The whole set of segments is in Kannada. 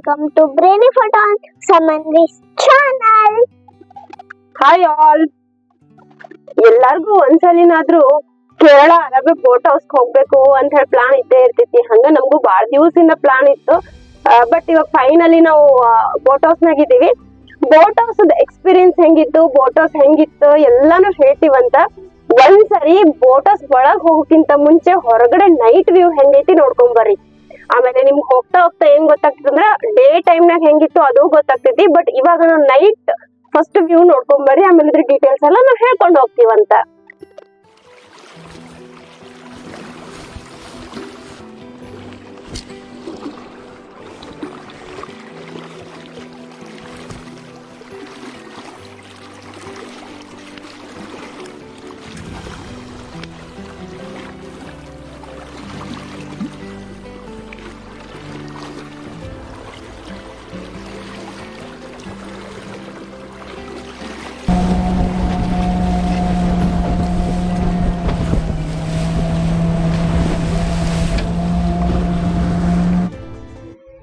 welcome to Brainy Photon Samanvi's channel. Hi all, ಎಲ್ಲಾರ್ಗು ಒಂದ್ಸಲಿನಾದ್ರೂ ಕೇರಳ ಅರಬಿ ಬೋಟ್ ಹೌಸ್ ಹೋಗ್ಬೇಕು ಅಂತ ಹೇಳಿ ಪ್ಲಾನ್ ಇದ್ದೇ ಇರ್ತೈತಿ. ಹಂಗ ನಮಗೂ ಬಾಳ ದಿವಸದಿಂದ ಪ್ಲಾನ್ ಇತ್ತು. ಬಟ್ ಇವಾಗ ಫೈನಲಿ ನಾವು ಬೋಟ್ ಹೌಸ್ ನಾಗ ಇದೀವಿ. ಬೋಟ್ ಹೌಸ್ ಎಕ್ಸ್ಪೀರಿಯನ್ಸ್ ಹೆಂಗಿತ್ತು, ಬೋಟ್ ಹೌಸ್ ಹೆಂಗಿತ್ತು ಎಲ್ಲಾನು ಹೇಳ್ತೀವಂತ. ಒಂದ್ಸರಿ ಬೋಟ್ ಹೌಸ್ ಒಳಗ್ ಹೋಗೋಕ್ಕಿಂತ ಮುಂಚೆ ಹೊರಗಡೆ ನೈಟ್ ವ್ಯೂ ಹೆಂಗೈತಿ ನೋಡ್ಕೊಂಡ್ ಬರ್ರಿ. ಆಮೇಲೆ ನಿಮ್ಗೆ ಹೋಗ್ತಾ ಹೋಗ್ತಾ ಏನ್ ಗೊತ್ತಾಗ್ತದಂದ್ರ ಡೇ ಟೈಮ್ ನಾಗ ಹೆಂಗಿತ್ತು ಅದು ಗೊತ್ತಾಗ್ತೈತಿ. ಬಟ್ ಇವಾಗ ನಾವು ನೈಟ್ ಫಸ್ಟ್ ವ್ಯೂ ನೋಡ್ಕೊಂಡ್ ಬರ್ರಿ, ಆಮೇಲೆ ಇದ್ರ ಡೀಟೇಲ್ಸ್ ಎಲ್ಲ ನಾವು ಹೇಳ್ಕೊಂಡು ಹೋಗ್ತೀವಂತ.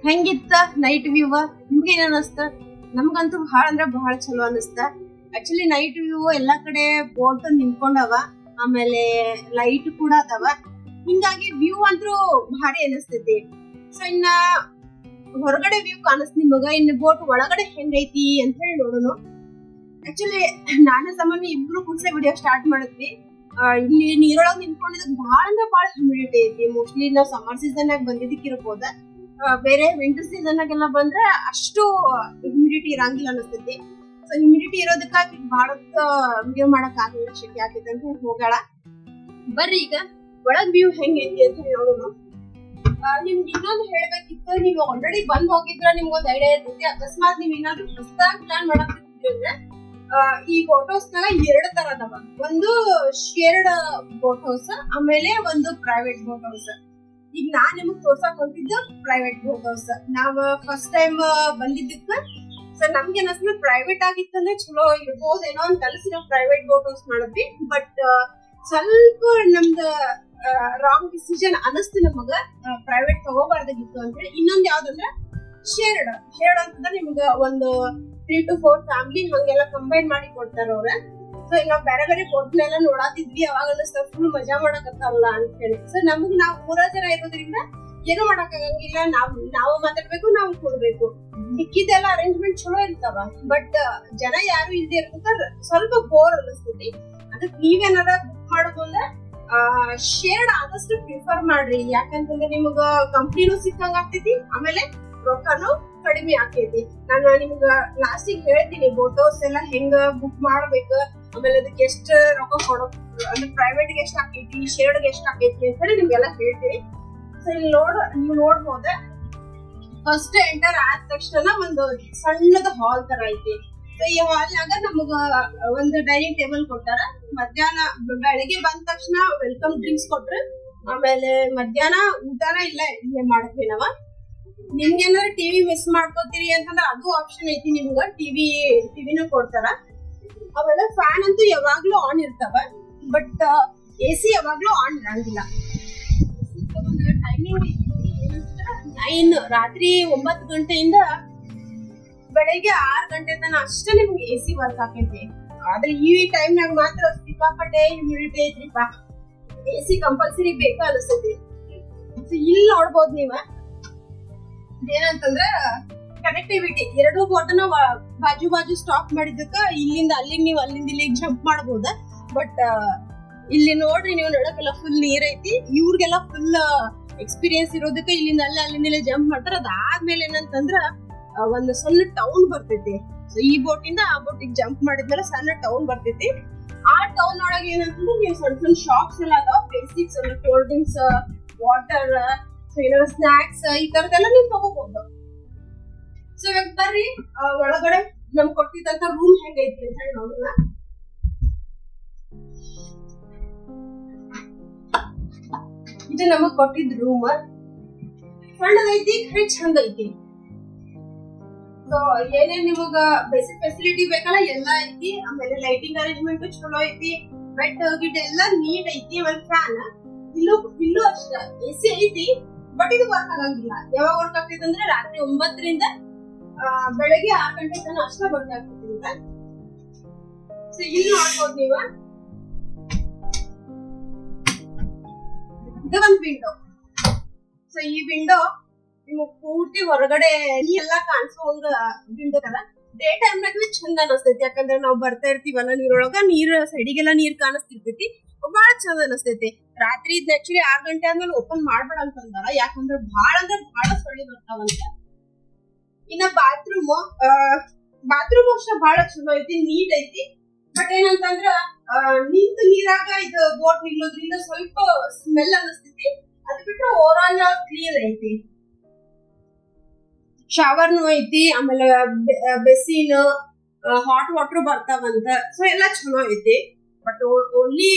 ಹೆಂಗಿತ್ತ ನೈಟ್ ವ್ಯೂ? ನಿಮ್ಗೆ ಏನ್ ಅನಸ್ತ? ನಮ್ಗಂತೂ ಬಹಳ ಅಂದ್ರೆ ಬಹಳ ಚಲೋ ಅನಸ್ತ. ಆಕ್ಚುಲಿ ನೈಟ್ ವ್ಯೂ ಎಲ್ಲಾ ಕಡೆ ಬೋಟ್ ನಿಂತ್ಕೊಂಡವ, ಆಮೇಲೆ ಲೈಟ್ ಕೂಡ ಅದಾವ. ಹಿಂಗಾಗಿ ವ್ಯೂ ಅಂತೂ ಭಾರಿ ಅನಸ್ತೈತಿ. ಸೊ ಇನ್ನ ಹೊರಗಡೆ ವ್ಯೂ ಕಾಣಿಸ್ ನಿಮಗ, ಇನ್ನು ಬೋಟ್ ಒಳಗಡೆ ಹೆಂಗೈತಿ ಅಂತ ಹೇಳಿ ನೋಡೋಣ. ಆಕ್ಚುಲಿ ನಾನು ಸಾಮಾನ್ಯ ಇಬ್ರು ಕುಡ್ಸೆ ವಿಡಿಯೋ ಸ್ಟಾರ್ಟ್ ಮಾಡಿದ್ವಿ. ಇಲ್ಲಿ ನೀರೊಳಗ್ ನಿಂತ್ಕೊಂಡಿದ್ದಕ್ ಬಹಳ ಅಂದ್ರೆ ಬಹಳ ಹ್ಯೂಮಿಡಿಟಿ ಐತಿ. ಮೋಸ್ಟ್ಲಿ ನಾವು ಸಮ್ಮರ್ ಸೀಸನ್ ಆಗಿ ಬಂದಿದ್ದಕ್ಕಿರ್ಬೋದ. ಬೇರೆ ವಿಂಟರ್ ಸೀಸನ್ ಆಗೆಲ್ಲ ಬಂದ್ರೆ ಅಷ್ಟು ಹ್ಯೂಮಿಡಿಟಿ ಇರಂಗಿಲ್ಲ ಅನಿಸ್ತೈತಿ. ಸೊ ಹ್ಯೂಮಿಡಿಟಿ ಇರೋದಕ್ಕಾಗಿ ಭಾರತ ವಿಡಿಯೋ ಮಾಡಕ್ ಆಗಲ್ಲ, ಶಕ್ತಿ ಆಗ್ತೈತೆ ಅಂತ ಹೋಗಾಳ. ಬರ್ರಿ ಈಗ ಒಳಗ್ ವ್ಯೂ ಹೆಂಗೈತಿ ಅಂತ ಹೇಳಿ ನೋಡೋಣ. ನಿಮ್ಗೆ ಇನ್ನೊಂದು ಹೇಳ್ಬೇಕಿತ್ತು, ನೀವು ಆಲ್ರೆಡಿ ಬಂದ್ ಹೋಗಿದ್ರ ನಿಮ್ಗೊಂದು ಐಡಿಯಾ ಇರ್ತೈತಿ. ಅಕಸ್ಮಾತ್ ನೀವ್ ಏನಾದ್ರು ಹೊಸದಾಗಿ ಪ್ಲಾನ್ ಮಾಡಕ್ತಿದ್ರೆ ಈ ಬೋಟ್ ಹೌಸ್ ನಾಗ 2 ತರ ಅದಾವ. ಒಂದು ಶೇರ್ಡ್ ಬೋಟ್ ಹೌಸ್, ಆಮೇಲೆ ಒಂದು ಪ್ರೈವೇಟ್ ಬೋಟ್ ಹೌಸ್. ಈಗ ನಾನ್ ನಿಮಗ್ ತೋರ್ಸಕ್ ಹೊಂಟಿದ್ದು ಪ್ರೈವೇಟ್ ಬೋಟ್ ಹೌಸ್. ನಾವ್ ಫಸ್ಟ್ ಟೈಮ್ ಬಂದಿದ್ದಕ್ಕ ಸೊ ನಮ್ಗೆ ಅನ್ಸುತ್ತೆ ಪ್ರೈವೇಟ್ ಆಗಿತ್ತಂದ್ರೆ ಚಲೋ ಇರ್ಬೋದೇನೋ ಅಂತ ಕಲಿಸಿ ನಾವು ಪ್ರೈವೇಟ್ ಬೋಟ್ ಹೌಸ್ ಮಾಡಿದ್ವಿ. ಬಟ್ ಸ್ವಲ್ಪ ನಮ್ದು ರಾಂಗ್ ಡಿಸಿಷನ್ ಅನಿಸ್ತು ನಮಗ, ಪ್ರೈವೇಟ್ ತಗೋಬಾರ್ದಾಗಿತ್ತು ಅಂತ ಹೇಳಿ. ಇನ್ನೊಂದ್ ಯಾವ್ದಂದ್ರೆ ಶೇರ್ಡ್ ಅಂತಂದ್ರೆ ನಿಮ್ಗ ಒಂದು 3 to 4 ಫ್ಯಾಮಿಲಿ ಹಂಗೆಲ್ಲ ಕಂಬೈನ್ ಮಾಡಿ ಕೊಡ್ತಾರ ಅವ್ರ. ಸೊ ಈಗ ನಾವ್ ಬೇರೆ ಬೇರೆ ಬೋಟ್ನೆಲ್ಲ ನೋಡಾತಿದ್ವಿ, ಅವಾಗ ಅನಿಸ್ತ ಫುಲ್ ಮಜಾ ಮಾಡಕತ್ತಲ್ಲ ಅಂತ ಹೇಳಿ. ಸೊ ನಮಗ್ ನಾವ್ 3 ಜನ ಇರೋದ್ರಿಂದ ಏನು ಮಾಡಕ್ ಆಗಂಗಿಲ್ಲ. ನಾವು ಮಾತಾಡ್ಬೇಕು, ನಾವು ಕೊಡ್ಬೇಕು. ಮಿಕ್ಕಿದೆಲ್ಲ ಅರೇಂಜ್ಮೆಂಟ್ ಚಲೋ ಇರ್ತಾವ. ಬಟ್ ಜನ ಯಾರು ಇಲ್ದೇ ಇರ್ಬೇಕಾದ್ರೆ ಸ್ವಲ್ಪ ಬೋರ್ ಅನಿಸ್ತೈತಿ. ಅದಕ್ಕೆ ನೀವೇನಾರ ಬುಕ್ ಮಾಡೋದು ಅಂದ್ರೆ ಶೇರ್ಡ್ ಆದಷ್ಟು ಪ್ರಿಫರ್ ಮಾಡ್ರಿ. ಯಾಕಂತಂದ್ರೆ ನಿಮ್ಗ ಕಂಪ್ನಿನೂ ಸಿಕ್ಕಂಗ ಆಗ್ತೈತಿ, ಆಮೇಲೆ ರೊಕ್ಕನು ಕಡಿಮೆ ಆಗ್ತೈತಿ. ನಾನು ನಿಮ್ಗ ಲಾಸ್ಟಿಗೆ ಹೇಳ್ತೀನಿ ಬೋಟ್ ಹೌಸ್ ಎಲ್ಲ ಹೆಂಗ ಬುಕ್ ಮಾಡ್ಬೇಕು, ಆಮೇಲೆ ಅದಕ್ಕೆ ಎಷ್ಟ್ ರೊಕ್ಕ ಕೊಡೋ, ಅಂದ್ರೆ ಪ್ರೈವೇಟ್ ಗೆ ಎಷ್ಟ್ ಆಕೈತಿ, ಶೇರ್ಡ್ ಗೆ ಎಷ್ಟ್ ಆಕೈತಿ ಅಂತ ಹೇಳಿ ನಿಮ್ಗೆಲ್ಲ ಹೇಳ್ತೀನಿ. ಸೊ ಇಲ್ಲಿ ನೀವು ನೋಡ್ಬೋದ, ಫಸ್ಟ್ ಎಂಟರ್ ಆದ ತಕ್ಷಣ ಒಂದು ಸಣ್ಣದ ಹಾಲ್ ತರ ಐತಿ. ಸೊ ಈ ಹಾಲ್ ನಾಗ ನಮಗ ಒಂದು ಡೈನಿಂಗ್ ಟೇಬಲ್ ಕೊಟ್ಟಾರ. ಮಧ್ಯಾಹ್ನ ಬೆಳಿಗ್ಗೆ ಬಂದ ತಕ್ಷಣ ವೆಲ್ಕಮ್ ಡ್ರಿಂಕ್ಸ್ ಕೊಟ್ರು. ಆಮೇಲೆ ಮಧ್ಯಾಹ್ನ ಊಟನ ಇಲ್ಲೇ ಮಾಡಿದ್ವಿ ನಾವ. ನಿಮ್ಗೇನಾದ್ರು ಟಿವಿ ಮಿಸ್ ಮಾಡ್ಕೋತೀರಿ ಅಂತಂದ್ರೆ ಅದು ಆಪ್ಷನ್ ಐತಿ. ನಿಮ್ಗ ಟಿವಿನೂ ಕೊಡ್ತಾರ. ಆಮೇಲೆ ಫ್ಯಾನ್ ಅಂತೂ ಯಾವಾಗ್ಲೂ ಆನ್ ಇರ್ತಾವ, ಬಟ್ AC ಯಾವಾಗ್ಲೂ ಆನ್ ಇರಂಗಿಲ್ಲ. ಟೈಮಿಂಗ್ 9 ರಾತ್ರಿ 9 ಗಂಟೆಯಿಂದ ಬೆಳಗ್ಗೆ 6 ಗಂಟೆ ತನಕ ಅಷ್ಟೇ ನಿಮ್ಗೆ AC ವರ್ಕ್ ಆಕೈತಿ. ಆದ್ರೆ ಈ ಟೈಮ್ನಾಗ ಮಾತ್ರ ಸಿಕ್ಕಾಪಟ್ಟೆ ಹ್ಯೂಮಿಡಿಟಿ ಐತ್ರಿಪ್ಪ. AC ಕಂಪಲ್ಸರಿ ಬೇಕಾ ಅನಿಸ್ತೈತಿ. ಇಲ್ಲಿ ನೋಡ್ಬೋದು ನೀವ ಏನಂತಂದ್ರ ಕನೆಕ್ಟಿವಿಟಿ. 2 ಬೋಟನ ಬಾಜು ಸ್ಟಾಪ್ ಮಾಡಿದ್ದಕ್ಕ ಇಲ್ಲಿಂದ ಅಲ್ಲಿಗೆ ನೀವು ಅಲ್ಲಿಂದ ಇಲ್ಲಿಗೆ ಜಂಪ್ ಮಾಡಬಹುದ. ಬಟ್ ಇಲ್ಲಿ ನೋಡ್ರಿ ನೀವು ನೋಡಕ್ಕೆಲ್ಲ ಫುಲ್ ನೀರ್ ಐತಿ. ಇವ್ರಿಗೆಲ್ಲ ಫುಲ್ ಎಕ್ಸ್ಪೀರಿಯನ್ಸ್ ಇರೋದಕ್ಕೆ ಇಲ್ಲಿಂದ ಅಲ್ಲಿಂದ ಜಂಪ್ ಮಾಡ್ತಾರ. ಅದಾದ್ಮೇಲೆ ಏನಂತಂದ್ರ ಒಂದು ಸಣ್ಣ ಟೌನ್ ಬರ್ತೈತಿ. ಸೊ ಈ ಬೋಟಿಂದ ಆ ಬೋಟಿಗೆ ಜಂಪ್ ಮಾಡಿದ್ಮೇಲೆ ಸಣ್ಣ ಟೌನ್ ಬರ್ತೈತಿ. ಆ ಟೌನ್ ಒಳಗೆ ಏನಂತಂದ್ರೆ ನೀವು ಸಣ್ಣ ಶಾಪ್ಸ್ ಎಲ್ಲ ಅದಾವ. ಬೇಸಿಕ್ಸ್ ಅಂದ್ರೆ ಕೋಲ್ಡ್ ಡ್ರಿಂಕ್ಸ್, ವಾಟರ್, ಏನಾದ್ರು ಸ್ನಾಕ್ಸ್ ಈ ತರದೆಲ್ಲ ನೀವು ತಗೋಬಹುದು. ಸೊ ಇವಾಗ ಬರ್ರಿ ಒಳಗಡೆ ನಮ್ಗೆ ಕೊಟ್ಟಿದ್ದಂತ ರೂಮ್ ಹೆಂಗೈತಿ ಅಂತ ಹೇಳಿ ನೋಡೋಣ. ಇದು ನಮಗ್ ಕೊಟ್ಟಿದ್ ರೂಮ್. ಸಣ್ಣದೈತಿ, ಖರೆ ಚಂದ ಐತಿ. ಸೊ ಏನೇನ್ ನಿಮಗ ಬೇಸಿಕ್ ಫೆಸಿಲಿಟಿ ಬೇಕಲ್ಲ ಎಲ್ಲ ಐತಿ. ಆಮೇಲೆ ಲೈಟಿಂಗ್ ಅರೇಂಜ್ಮೆಂಟ್ ಚಲೋ ಐತಿ. ಬೆಡ್ ಗಿಡ್ ಎಲ್ಲ ನೀಟ್ ಐತಿ. ಆಮೇಲೆ ಫ್ಯಾನ್ ಇಲ್ಲೂ ಅಷ್ಟ AC ಐತಿ. ಬಟ್ ಇದು ವರ್ಕ್ ಆಗಂಗಿಲ್ಲ. ಯಾವಾಗ ವರ್ಕ್ ಆಗ್ತೈತೆ ಅಂದ್ರೆ ರಾತ್ರಿ 9ರಿಂದ ಬೆಳಗ್ಗೆ 6 ಗಂಟೆ ತನಕ ಅಷ್ಟೇ ವರ್ಕ್ ಆಗ್ತೈತಿ. ಸೊ ಇಲ್ಲಿ ನೋಡ್ಬೋದು ನೀವು, ಇದು ಒಂದು ವಿಂಡೋ. ಸೊ ಈ ವಿಂಡೋ ನಿಮ್ಗೆ ಪೂರ್ತಿ ಹೊರಗಡೆ ಎಲ್ಲ ಕಾಣಿಸೋಂಗ ವಿಂಡೋ ಅದ. ಡೇ ಟೈಮ್ನಾಗ ಚಂದ ಅನಸ್ತೈತಿ, ಯಾಕಂದ್ರೆ ನಾವು ಬರ್ತಾ ಇರ್ತೀವಲ್ಲ ನೀರೊಳಗ, ನೀರ್ ಸೈಡಿಗೆಲ್ಲ ನೀರ್ ಕಾಣಿಸ್ತಿರ್ತೈತಿ, ಬಹಳ ಚಂದ ಅನಸ್ತೈತಿ. ರಾತ್ರಿ ಇದ್ ಆಕ್ಚುಲಿ 6 ಗಂಟೆ ಆದ್ಮೇಲೆ ಓಪನ್ ಮಾಡ್ಬೇಡ ಅಂತಂದಾರ, ಯಾಕಂದ್ರೆ ಬಹಳ ಸೊಳ್ಳಿ ಬರ್ತಾವಂತ. ಇನ್ನ ಬಾತ್ರೂಮ್ ಅಷ್ಟೇ ಬಹಳ ಚಲೋ ಐತಿ, ನೀಟ್ ಐತಿ. ಬಟ್ ಏನಂತಂದ್ರ ನಿಂತ ನೀರಾಗ ಇದು ಬೋಟ್ ನಿಲ್ಲೋದ್ರಿಂದ ಸ್ವಲ್ಪ ಸ್ಮೆಲ್ ಅನಿಸ್ತೈತಿ. ಅದ್ ಬಿಟ್ರೆ ಓವರ್ ಆಲ್ ಕ್ಲೀನ್ ಐತಿ. ಶವರ್ನು ಐತಿ, ಆಮೇಲೆ ಬೆಸಿನ್, ಹಾಟ್ ವಾಟರ್ ಬರ್ತಾವಂತ. ಸೊ ಎಲ್ಲಾ ಚಲೋ ಐತಿ. ಬಟ್ ಓನ್ಲಿ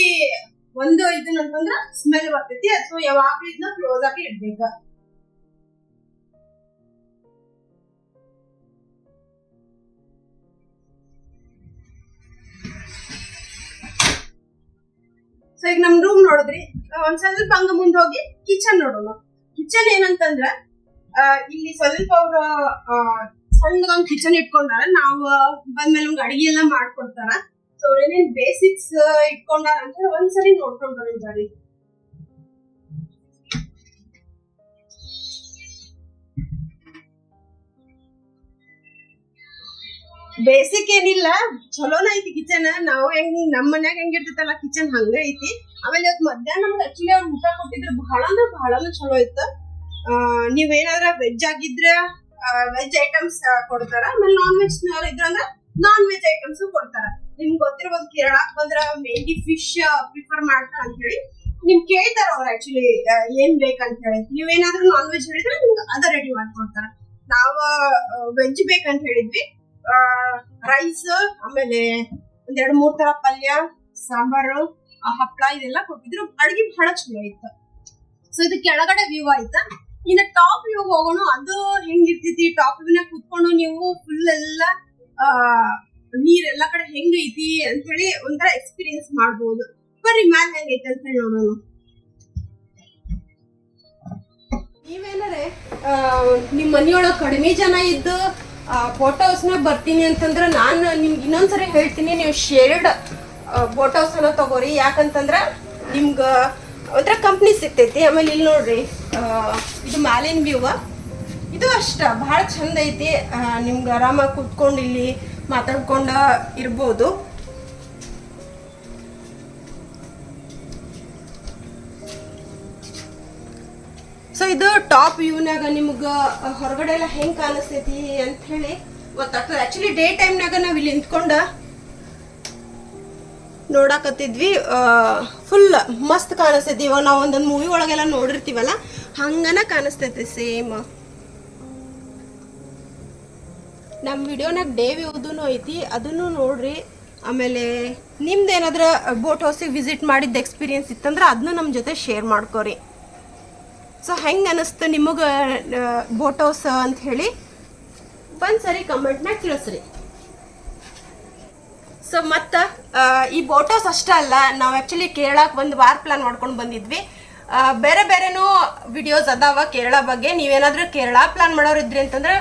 ಒಂದು ಇದನ್ನಂತಂದ್ರ ಸ್ಮೆಲ್ ಬರ್ತೈತಿ. ಅಥವಾ ಯಾವಾಗ್ಲೂ ಇದನ್ನ ಕ್ಲೋಸ್ ಆಗಿ ಇಡ್ಬೇಕ. ಸೊ ಈಗ ನಮ್ ರೂಮ್ ನೋಡಿದ್ರಿ, ಒಂದ್ ಸ್ವಲ್ಪ ಹಂಗ ಮುಂದ್ ಹೋಗಿ ಕಿಚನ್ ನೋಡೋಣ. ಕಿಚನ್ ಏನಂತಂದ್ರ ಇಲ್ಲಿ ಸ್ವಲ್ಪ ಅವ್ರ ಸಣ್ಣದೊಂದ್ ಕಿಚನ್ ಇಟ್ಕೊಂಡಾರ. ನಾವು ಬಂದ್ಮೇಲೆ ನಮ್ಗೆ ಅಡಿಗೆ ಎಲ್ಲಾ ಮಾಡ್ಕೊಡ್ತಾರ. ಸೊ ಏನೇನ್ ಬೇಸಿಕ್ಸ್ ಇಟ್ಕೊಂಡಾರ ಅಂತ ಒಂದ್ಸರಿ ನೋಡ್ಕೊಂಡ್ ಬರೀ. ಬೇಸಿಕ್ ಏನಿಲ್ಲ, ಚಲೋನ ಐತಿ ಕಿಚನ್. ನಾವು ನಮ್ ಮನ್ಯಾಗ ಹೆಂಗಿರ್ತೈತಲ್ಲ ಕಿಚನ್ ಹಂಗ ಐತಿ. ಆಮೇಲೆ ಇವತ್ತು ಮಧ್ಯಾಹ್ನ ನಮ್ಗೆ ಆಕ್ಚುಲಿ ಅವ್ರು ಊಟ ಕೊಟ್ಟಿದ್ರು, ಬಹಳನ ಚಲೋ ಇತ್ತು. ನೀವೇನಾದ್ರ ವೆಜ್ ಆಗಿದ್ರೆ ವೆಜ್ ಐಟಮ್ಸ್ ಕೊಡ್ತಾರ, ಆಮೇಲೆ ನಾನ್ ವೆಜ್ ಇದ್ರಂದ್ರ ನಾನ್ ವೆಜ್ ಐಟಮ್ಸ್ ಕೊಡ್ತಾರ. ನಿಮ್ಗೆ ಗೊತ್ತಿರ್ಬೋದು, ಕೇರಳಕ್ ಬಂದ್ರ ಮೇನ್ಲಿ ಫಿಶ್ ಪ್ರಿಫರ್ ಮಾಡ್ತಾರ ಅಂತ ಹೇಳಿ ನಿಮ್ ಕೇಳ್ತಾರ ಅವ್ರು ಆಕ್ಚುಲಿ ಏನ್ ಬೇಕಂತ ಹೇಳಿ. ನೀವೇನಾದ್ರೂ ನಾನ್ ವೆಜ್ ಹೇಳಿದ್ರೆ ನಿಮ್ಗೆ ಅದ ರೆಡಿ ಮಾಡ್ಕೊಡ್ತಾರ. ನಾವ್ ವೆಜ್ ಬೇಕಂತ ಹೇಳಿದ್ವಿ. ರೈಸ್, ಆಮೇಲೆ ಒಂದ್ 2-3 ತರ ಪಲ್ಯ, ಸಾಂಬಾರು, ಹಪ್ಪಳ ಇದೆಲ್ಲ ಕೊಟ್ಟಿದ್ರು. ಅಡ್ಗೆ ಬಹಳ ಚಲೋ ಇತ್ತು. ಸೊ ಇದು ಕೆಳಗಡೆ ವ್ಯೂ ಆಯ್ತಾ. ಇನ್ನ ಟಾಪ್ ವ್ಯೂ ಹೋಗೋಣ. ಅದು ಹೆಂಗಿರ್ತೈತಿ, ಟಾಪ್ ವ್ಯೂನ ಕುತ್ಕೊಂಡು ನೀವು ಫುಲ್ ಎಲ್ಲ ನೀರ್ ಎಲ್ಲಾ ಕಡೆ ಹೆಂಗ್ ಐತಿ ಅಂತ ಹೇಳಿ ಒಂಥರ ಎಕ್ಸ್ಪೀರಿಯನ್ಸ್ ಮಾಡ್ಬೋದು. ಬರ್ರಿ ಮ್ಯಾಲ ಹೆಂಗೈತಿ ಅಂತ ಹೇಳಿ ನೋಡೋಣ. ನೀವೇನಾರೆ ನಿಮ್ ಮನಿಯೊಳಗ್ ಕಡಿಮೆ ಜನ ಇದ್ದು ಬೋಟ್ ಹೌಸ್ನ ಬರ್ತೀನಿ ಅಂತಂದ್ರ ನಾನು ನಿಮ್ಗೆ ಇನ್ನೊಂದ್ಸರಿ ಹೇಳ್ತೀನಿ, ನೀವು ಶೇರ್ಡ್ ಬೋಟ್ ಹೌಸ್ ಅನ್ನ ತಗೋರಿ. ಯಾಕಂತಂದ್ರ ನಿಮ್ಗ ಒಂಥರ ಕಂಪ್ನಿ ಸಿಗ್ತೈತಿ. ಆಮೇಲೆ ಇಲ್ಲಿ ನೋಡ್ರಿ, ಇದು ಮ್ಯಾಲಿನ ವ್ಯೂ. ಇದು ಅಷ್ಟ ಬಹಳ ಚಂದ ಐತಿ. ನಿಮ್ಗೆ ಆರಾಮಾಗಿ ಕುತ್ಕೊಂಡು ಇಲ್ಲಿ ಮಾತಾಡ್ಕೊಂಡ ಇರ್ಬೋದು. ಸೊ ಇದು ಟಾಪ್ ವ್ಯೂನಾಗ ನಿಮ್ಗೆ ಹೊರಗಡೆ ಎಲ್ಲ ಹೆಂಗ್ ಕಾಣಿಸ್ತೈತಿ ಅಂತ ಹೇಳಿ ಗೊತ್ತಾಗ್ತದೆ. ಆಕ್ಚುಲಿ ಡೇ ಟೈಮ್ನಾಗ ನಾವ್ ಇಲ್ಲಿ ನಿಂತ್ಕೊಂಡ ನೋಡಾಕತ್ತಿದ್ವಿ. ಫುಲ್ ಮಸ್ತ್ ಕಾಣಿಸ್ತೈತಿ. ಇವಾಗ ನಾವು ಒಂದೊಂದು ಮೂವಿ ಒಳಗೆಲ್ಲ ನೋಡಿರ್ತೀವಲ್ಲ, ಹಂಗನ ಕಾಣಿಸ್ತೈತಿ ಸೇಮ್. ನಮ್ಮ ವಿಡಿಯೋನಾಗ ಡೇ ವ್ಯೂದೂ ಐತಿ, ಅದನ್ನು ನೋಡ್ರಿ. ಆಮೇಲೆ ನಿಮ್ದು ಏನಾದ್ರ ಬೋಟ್ ಹೌಸಿಗೆ ವಿಸಿಟ್ ಮಾಡಿದ್ದ ಎಕ್ಸ್ಪೀರಿಯನ್ಸ್ ಇತ್ತಂದ್ರೆ ಅದನ್ನು ನಮ್ಮ ಜೊತೆ ಶೇರ್ ಮಾಡ್ಕೊರಿ. ಸೊ ಹೆಂಗೆ ಅನಿಸ್ತು ನಿಮಗೆ ಬೋಟ್ ಹೌಸ್ ಅಂತ ಹೇಳಿ ಒಂದ್ಸರಿ ಕಮೆಂಟ್ನಾಗ ತಿಳಿಸ್ರಿ. ಸೊ ಮತ್ತು ಈ ಬೋಟ್ ಹೌಸ್ ಅಷ್ಟೇ ಅಲ್ಲ, ನಾವು ಆ್ಯಕ್ಚುಲಿ ಕೇರಳಕ್ಕೆ ಒಂದು ವಾರ ಪ್ಲಾನ್ ಮಾಡ್ಕೊಂಡು ಬಂದಿದ್ವಿ. ಬೇರೆನೂ ವಿಡಿಯೋಸ್ ಅದಾವ ಕೇರಳ ಬಗ್ಗೆ. ನೀವೇನಾದರೂ ಕೇರಳ ಪ್ಲಾನ್ ಮಾಡೋರು ಇದ್ರಿ ಅಂತಂದ್ರೆ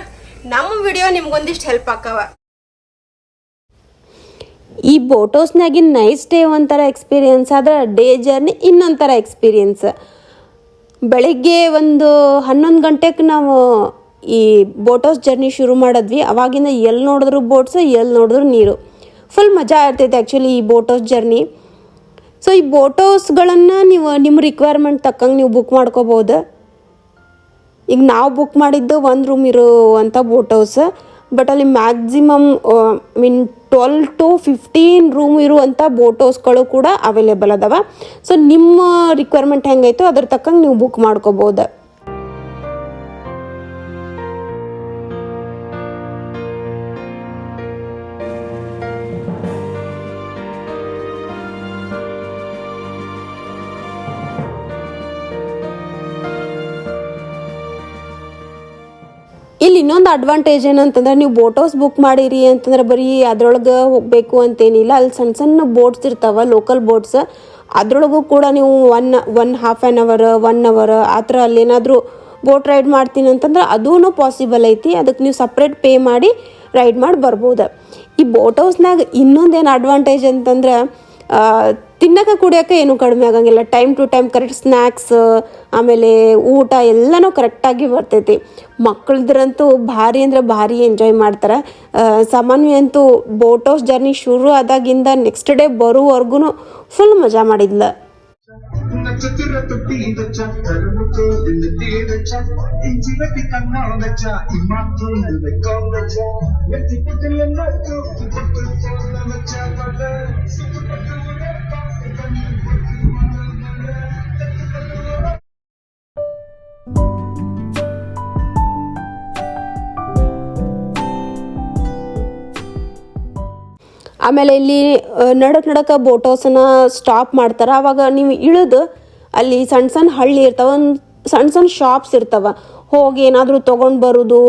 ನಮ್ಮ ವಿಡಿಯೋ ನಿಮ್ಗೊಂದಿಷ್ಟು ಹೆಲ್ಪ್ ಆಕ್ಕವ. ಈ ಬೋಟ್ ಹೌಸ್ನಾಗಿನ ನೈಟ್ ಸ್ಟೇ ಒಂಥರ ಎಕ್ಸ್ಪೀರಿಯನ್ಸ್, ಆದ್ರೆ ಡೇ ಜರ್ನಿ ಇನ್ನೊಂಥರ ಎಕ್ಸ್ಪೀರಿಯನ್ಸ್. ಬೆಳಿಗ್ಗೆ ಒಂದು 11 ಗಂಟೆಗೆ ನಾವು ಈ ಬೋಟ್ ಹೌಸ್ ಜರ್ನಿ ಶುರು ಮಾಡಿದ್ವಿ. ಅವಾಗಿಂದ ಎಲ್ಲಿ ನೋಡಿದ್ರು ಬೋಟ್ಸ್, ಎಲ್ಲಿ ನೋಡಿದ್ರು ನೀರು. ಫುಲ್ ಮಜಾ ಇರ್ತೈತೆ ಆ್ಯಕ್ಚುಲಿ ಈ ಬೋಟ್ ಹೌಸ್ ಜರ್ನಿ. ಸೊ ಈ ಬೋಟ್ ಹೌಸ್ಗಳನ್ನು ನೀವು ನಿಮ್ಮ ರಿಕ್ವೈರ್ಮೆಂಟ್ ತಕ್ಕಂಗೆ ನೀವು ಬುಕ್ ಮಾಡ್ಕೋಬೋದು. ಈಗ ನಾವು ಬುಕ್ ಮಾಡಿದ್ದು 1 ರೂಮ್ ಇರುವಂಥ ಬೋಟ್ ಹೌಸ್. ಬಟ್ ಅಲ್ಲಿ ಮ್ಯಾಕ್ಸಿಮಮ್ 12 to 15 ರೂಮ್ ಇರುವಂಥ ಬೋಟ್ ಹೌಸ್ಗಳು ಕೂಡ ಅವೈಲೇಬಲ್ ಅದಾವ. ಸೊ ನಿಮ್ಮ ರಿಕ್ವೈರ್ಮೆಂಟ್ ಹೆಂಗೈತೋ ಅದ್ರ ತಕ್ಕಂಗೆ ನೀವು ಬುಕ್ ಮಾಡ್ಕೋಬೋದು. ಇಲ್ಲಿ ಇನ್ನೊಂದು ಅಡ್ವಾಂಟೇಜ್ ಏನಂತಂದ್ರೆ, ನೀವು ಬೋಟ್ ಹೌಸ್ ಬುಕ್ ಮಾಡಿರಿ ಅಂತಂದ್ರೆ ಬರೀ ಅದ್ರೊಳಗೆ ಹೋಗಬೇಕು ಅಂತೇನಿಲ್ಲ. ಅಲ್ಲಿ ಸಣ್ಣ ಸಣ್ಣ ಬೋಟ್ಸ್ ಇರ್ತಾವೆ, ಲೋಕಲ್ ಬೋಟ್ಸ್. ಅದ್ರೊಳಗೂ ಕೂಡ ನೀವು 1.5 hour 1 hour ಆ ಥರ ಅಲ್ಲೇನಾದರೂ ಬೋಟ್ ರೈಡ್ ಮಾಡ್ತೀನಿ ಅಂತಂದ್ರೆ ಅದೂ ಪಾಸಿಬಲ್ ಐತಿ. ಅದಕ್ಕೆ ನೀವು ಸಪ್ರೇಟ್ ಪೇ ಮಾಡಿ ರೈಡ್ ಮಾಡಿ ಬರ್ಬೋದು. ಈ ಬೋಟ್ ಹೌಸ್ನಾಗ ಇನ್ನೊಂದೇನು ಅಡ್ವಾಂಟೇಜ್ ಅಂತಂದ್ರೆ ತಿನ್ನಕ್ಕೆ ಕುಡಿಯೋಕೆ ಏನೂ ಕಡಿಮೆ ಆಗಂಗಿಲ್ಲ. Time to time correct snacks ಆಮೇಲೆ ಊಟ ಎಲ್ಲನೂ ಕರೆಕ್ಟಾಗಿ ಬರ್ತೈತಿ. ಮಕ್ಕಳದ್ರಂತೂ ಭಾರಿ ಅಂದರೆ ಭಾರಿ ಎಂಜಾಯ್ ಮಾಡ್ತಾರೆ. ಸಾಮಾನ್ಯ ಅಂತೂ ಬೋಟ್ ಹೌಸ್ ಜರ್ನಿ ಶುರು ಆದಾಗಿಂದ ನೆಕ್ಸ್ಟ್ ಡೇ ಬರೋವರೆಗೂ ಫುಲ್ ಮಜಾ ಮಾಡಿದ್ಲ. ನಕ್ಷತ್ರ ತೊಟ್ಟಿ ದಚ್ಚ ಕರುಮುಖ ದಿನದಿ ದಚ್ಚ ಇಂಚಿ ಬೆಟ್ಟಿ ಕಣ್ಣ ದಚ್ಚ ಇಮಾತು ನಲ್ಬೇಕು ದಚ್ಚ ಎತ್ತಿ ಪುಟ್ಟಿಲ್ಲ ನಚ್ಚು ಪುಟ್ಟು ಚೋದ ದಚ್ಚ ಪದ ಆಮೇಲೆ ಇಲ್ಲಿ ನಡಕ್ಕೆ ಬೋಟ್ ಹೌಸನ್ನ ಸ್ಟಾಪ್ ಮಾಡ್ತಾರೆ. ಆವಾಗ ನೀವು ಇಳಿದು ಅಲ್ಲಿ ಸಣ್ಣ ಸಣ್ಣ ಹಳ್ಳಿ ಇರ್ತಾವೆ, ಒಂದು ಸಣ್ಣ ಸಣ್ಣ ಶಾಪ್ಸ್ ಇರ್ತಾವೆ, ಹೋಗಿ ಏನಾದರೂ ತೊಗೊಂಡು ಬರೋದು.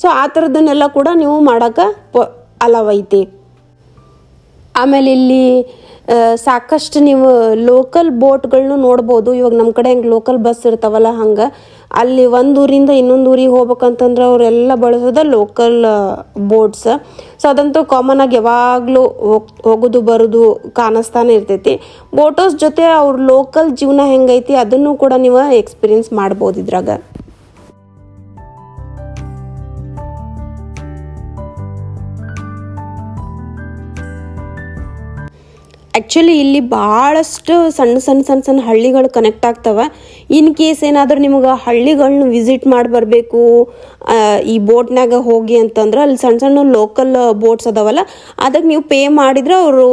ಸೊ ಆ ಥರದನ್ನೆಲ್ಲ ಕೂಡ ನೀವು ಮಾಡೋಕ್ಕೆ ಅಲವ್ ಐತಿ. ಆಮೇಲೆ ಇಲ್ಲಿ ಸಾಕಷ್ಟು ನೀವು ಲೋಕಲ್ ಬೋಟ್ಗಳನ್ನೂ ನೋಡ್ಬೋದು. ಇವಾಗ ನಮ್ಮ ಕಡೆ ಹೆಂಗೆ ಲೋಕಲ್ ಬಸ್ ಇರ್ತಾವಲ್ಲ ಹಂಗೆ ಅಲ್ಲಿ ಒಂದು ಊರಿಂದ ಇನ್ನೊಂದು ಊರಿಗೆ ಹೋಗ್ಬೇಕಂತಂದ್ರೆ ಅವರೆಲ್ಲ ಬಳಸೋದು ಲೋಕಲ್ ಬೋಟ್ಸ್. ಸೊ ಅದಂತೂ ಕಾಮನ್ ಆಗಿ ಯಾವಾಗಲೂ ಹೋಗೋದು ಬರೋದು ಕಾಣಿಸ್ತಾನೆ ಇರ್ತೈತಿ. ಬೋಟ್ ಹೌಸ್ ಜೊತೆ ಅವ್ರ ಲೋಕಲ್ ಜೀವನ ಹೆಂಗೈತಿ ಅದನ್ನು ಕೂಡ ನೀವು ಎಕ್ಸ್ಪೀರಿಯನ್ಸ್ ಮಾಡ್ಬೋದು ಇದ್ರಾಗ. ಆ್ಯಕ್ಚುಲಿ ಇಲ್ಲಿ ಭಾಳಷ್ಟು ಸಣ್ಣ ಸಣ್ಣ ಸಣ್ಣ ಸಣ್ಣ ಹಳ್ಳಿಗಳು ಕನೆಕ್ಟ್ ಆಗ್ತವೆ. ಇನ್ ಕೇಸ್ ಏನಾದರೂ ನಿಮ್ಗೆ ಹಳ್ಳಿಗಳನ್ನ ವಿಸಿಟ್ ಮಾಡಿ ಬರಬೇಕು ಈ ಬೋಟ್ನಾಗ ಹೋಗಿ ಅಂತಂದ್ರೆ ಅಲ್ಲಿ ಸಣ್ಣ ಸಣ್ಣ ಲೋಕಲ್ ಬೋಟ್ಸ್ ಅದಾವಲ್ಲ ಅದಕ್ಕೆ ನೀವು ಪೇ ಮಾಡಿದ್ರೆ ಅವರು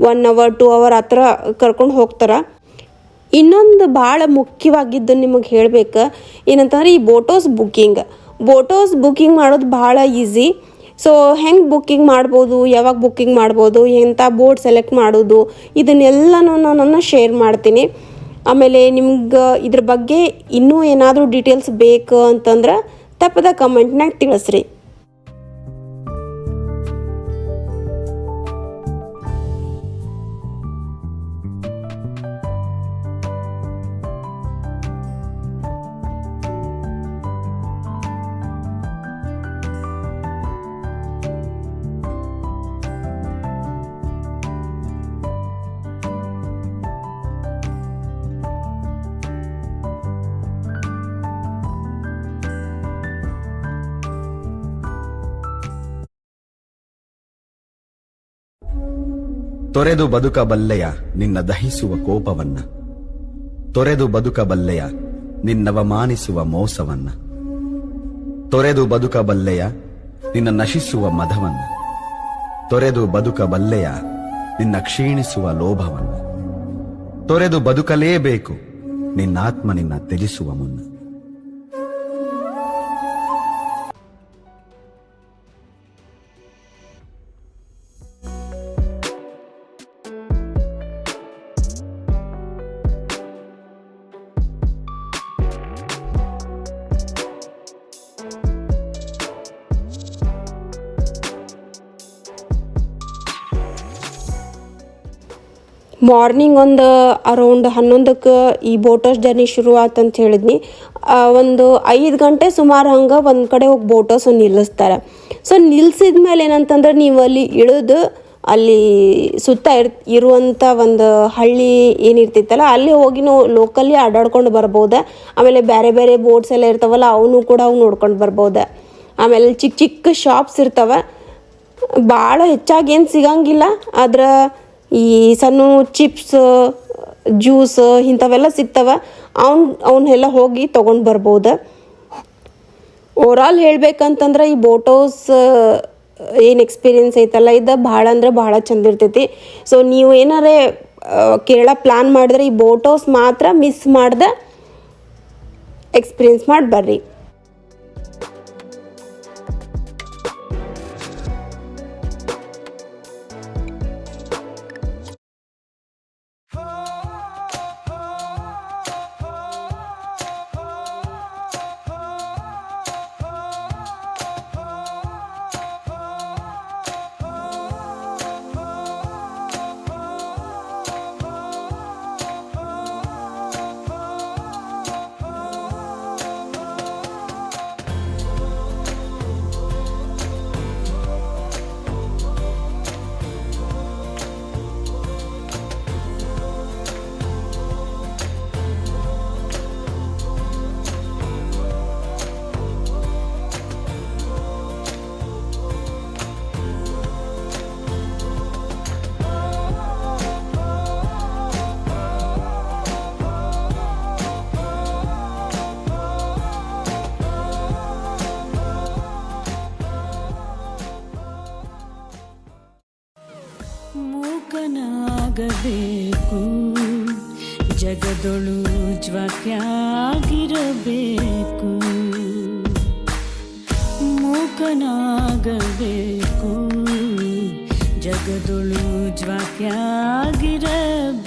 1 hour 2 hour ಆ ಥರ ಕರ್ಕೊಂಡು ಹೋಗ್ತಾರೆ. ಇನ್ನೊಂದು ಭಾಳ ಮುಖ್ಯವಾಗಿದ್ದು ನಿಮಗೆ ಹೇಳಬೇಕು ಏನಂತಂದ್ರೆ ಈ ಬೋಟ್ ಹೌಸ್ ಬುಕ್ಕಿಂಗ್ ಮಾಡೋದು ಭಾಳ ಈಸಿ. ಸೊ ಹೆಂಗೆ ಬುಕ್ಕಿಂಗ್ ಮಾಡ್ಬೋದು, ಯಾವಾಗ ಬುಕ್ಕಿಂಗ್ ಮಾಡ್ಬೋದು, ಎಂಥ ಬೋಟ್ ಸೆಲೆಕ್ಟ್ ಮಾಡೋದು ಇದನ್ನೆಲ್ಲನೂ ನಾನು ಶೇರ್ ಮಾಡ್ತೀನಿ. ಆಮೇಲೆ ನಿಮ್ಗೆ ಇದ್ರ ಬಗ್ಗೆ ಇನ್ನೂ ಏನಾದರೂ ಡೀಟೇಲ್ಸ್ ಬೇಕು ಅಂತಂದ್ರೆ ತಪ್ಪದ ಕಮೆಂಟ್ನಾಗ ತಿಳಿಸ್ರಿ. ತೊರೆದು ಬದುಕಬಲ್ಲೆಯ ನಿನ್ನ ದಹಿಸುವ ಕೋಪವನ್ನ, ತೊರೆದು ಬದುಕಬಲ್ಲೆಯ ನಿನ್ನವಮಾನಿಸುವ ಮೋಸವನ್ನ, ತೊರೆದು ಬದುಕಬಲ್ಲೆಯ ನಿನ್ನ ನಶಿಸುವ ಮದವನ್ನ, ತೊರೆದು ಬದುಕಬಲ್ಲೆಯ ನಿನ್ನ ಕ್ಷೀಣಿಸುವ ಲೋಭವನ್ನ, ತೊರೆದು ಬದುಕಲೇಬೇಕು ನಿನ್ನಾತ್ಮ ನಿನ್ನ ತ್ಯಜಿಸುವ ಮುನ್ನ. ಮಾರ್ನಿಂಗ್ ಒಂದು ಅರೌಂಡ್ 11ಕ್ಕೆ ಈ ಬೋಟ್ ಹೌಸ್ ಜರ್ನಿ ಶುರು ಆತಂತ ಹೇಳಿದ್ನಿ. ಒಂದು 5 ಗಂಟೆ ಸುಮಾರು ಹಂಗೆ ಒಂದು ಕಡೆ ಹೋಗಿ ಬೋಟ್ ಹೌಸ್ ನಿಲ್ಲಿಸ್ತಾರೆ. ಸೊ ನಿಲ್ಸಿದ ಮೇಲೆ ಏನಂತಂದ್ರೆ ನೀವು ಅಲ್ಲಿ ಇಳಿದು ಅಲ್ಲಿ ಸುತ್ತ ಇರುವಂಥ ಒಂದು ಹಳ್ಳಿ ಏನಿರ್ತೈತಲ್ಲ ಅಲ್ಲಿ ಹೋಗಿ ನಾವು ಲೋಕಲ್ಲಿ ಅಡ್ಡಾಡ್ಕೊಂಡು ಬರ್ಬೋದು. ಆಮೇಲೆ ಬೇರೆ ಬೇರೆ ಬೋಟ್ಸ್ ಎಲ್ಲ ಇರ್ತಾವಲ್ಲ ಅವನು ಕೂಡ ಅವು ನೋಡ್ಕೊಂಡು ಬರ್ಬೋದು. ಆಮೇಲೆ ಚಿಕ್ಕ ಚಿಕ್ಕ ಶಾಪ್ಸ್ ಇರ್ತವೆ, ಭಾಳ ಹೆಚ್ಚಾಗಿ ಏನು ಸಿಗಂಗಿಲ್ಲ, ಆದ್ರೆ ಈ ಸಣ್ಣ ಚಿಪ್ಸ್ ಜ್ಯೂಸ್ ಇಂಥವೆಲ್ಲ ಸಿಗ್ತವೆ, ಅವನ್ನೆಲ್ಲ ಹೋಗಿ ತೊಗೊಂಡು ಬರ್ಬೋದು. ಓವರಾಲ್ ಹೇಳ್ಬೇಕಂತಂದ್ರೆ ಈ ಬೋಟ್ ಹೌಸ್ ಏನು ಎಕ್ಸ್ಪೀರಿಯನ್ಸ್ ಐತಲ್ಲ ಇದು ಭಾಳ ಅಂದ್ರೆ ಭಾಳ ಚಂದ ಇರ್ತೈತಿ. ಸೊ ನೀವು ಏನಾರೇ ಕೇರಳ ಪ್ಲ್ಯಾನ್ ಮಾಡಿದ್ರೆ ಈ ಬೋಟ್ ಹೌಸ್ ಮಾತ್ರ ಮಿಸ್ ಮಾಡ್ದೆ ಎಕ್ಸ್ಪೀರಿಯನ್ಸ್ ಮಾಡಿ ಬರ್ರಿ. ಜ್ವಾಕ್ಯಾಗಿರಬೇಕು, ಜಗದೊಳು ಜ್ವಾಕ್ಯಾಗಿರಬೇಕು, ಮೂಕನಾಗಬೇಕು, ಜಗದೊಳು ಜ್ವಾಕ್ಯಾಗಿರಬೇಕು.